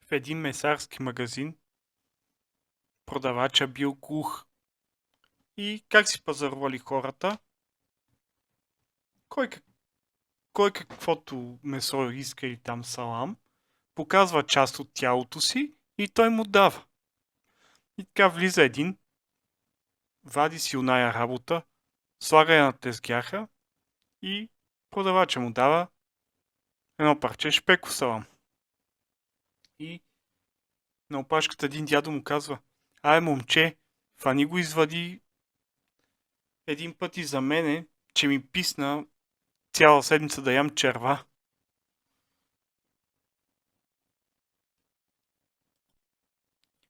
В един месарски магазин продавача бил глух. И как си пазарували хората? Кой, кой каквото месо иска или там салам, показва част от тялото си и той му дава. И така влиза един, вади си оная работа, слага я на тезгяха и продавача му дава едно парче шпеков салам. И на опашката един дядо му казва: ай, момче, фани го извади един път и за мене, че ми писна цяла седмица да ям черва.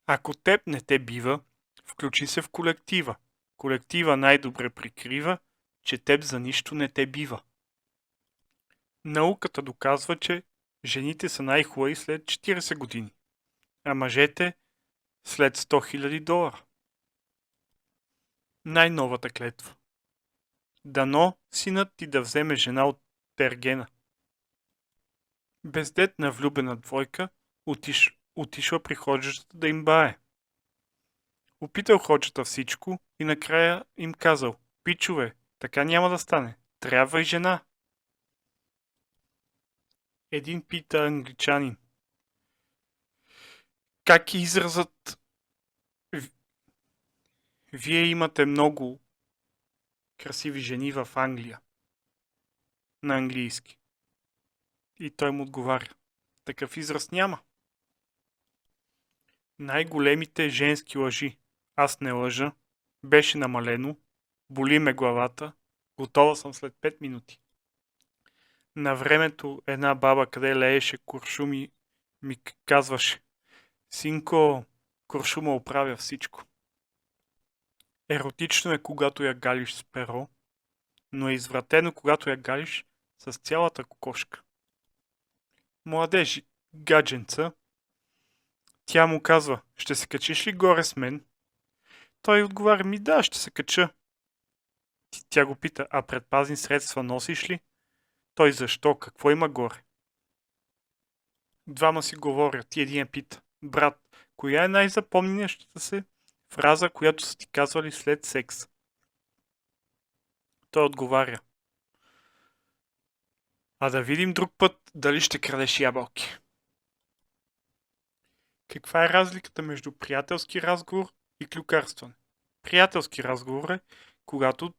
Ако теб не те бива, включи се в колектива. Колектива най-добре прикрива, че теб за нищо не те бива. Науката доказва, че жените са най-хубави след 40 години, а мъжете след 100 000 долара. Най-новата клетва. Дано синът ти да вземе жена от Тергена. Бездетна влюбена двойка отишла при ходжата да им бае. Опитал ходжата всичко и накрая им казал: пичове, така няма да стане. Трябва и жена. Един пита англичанин: как е изразът вие имате много красиви жени в Англия? На английски. И той му отговаря: такъв израз няма. Най-големите женски лъжи. Аз не лъжа. Беше намалено. Боли ме главата. Готова съм след 5 минути. На времето една баба, къде лееше куршуми, ми казваше: синко, куршума оправя всичко. Еротично е, когато я галиш с перо, но е извратено, когато я галиш с цялата кокошка. Младеж гадженца, тя му казва: ще се качиш ли горе с мен? Той отговаря: ми да, ще се кача. Тя го пита: а предпазни средства носиш ли? Той: защо? Какво има горе? Двама си говорят и един пита: брат, коя е най-запомнящата се фраза, която са ти казвали след секс? Той отговаря: а да видим друг път дали ще крадеш ябълки. Каква е разликата между приятелски разговор и клюкарстване? Приятелски разговор е, когато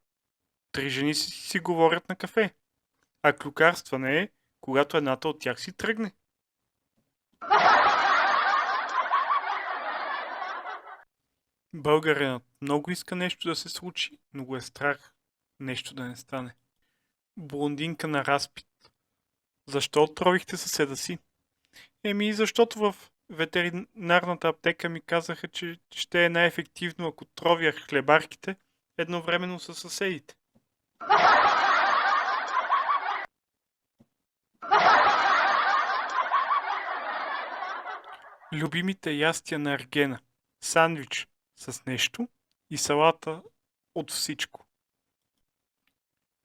3 жени си говорят на кафе, а клюкарстване е, когато едната от тях си тръгне. Българинът много иска нещо да се случи, но го е страх нещо да не стане. Блондинка на разпит. Защо отровихте съседа си? Защото в ветеринарната аптека ми казаха, че ще е най-ефективно, ако тровя хлебарките едновременно с съседите. Любимите ястия на Ергена. Сандвич с нещо и салата от всичко.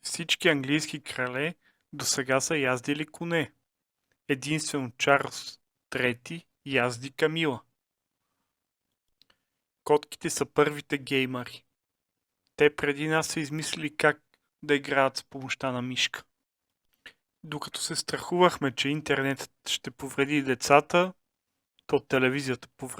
Всички английски крале досега са яздили коне. Единствено Чарлз III язди камила. Котките са първите геймъри. Те преди нас са измислили как да играят с помощта на мишка. Докато се страхувахме, че интернетът ще повреди децата, то телевизията повреди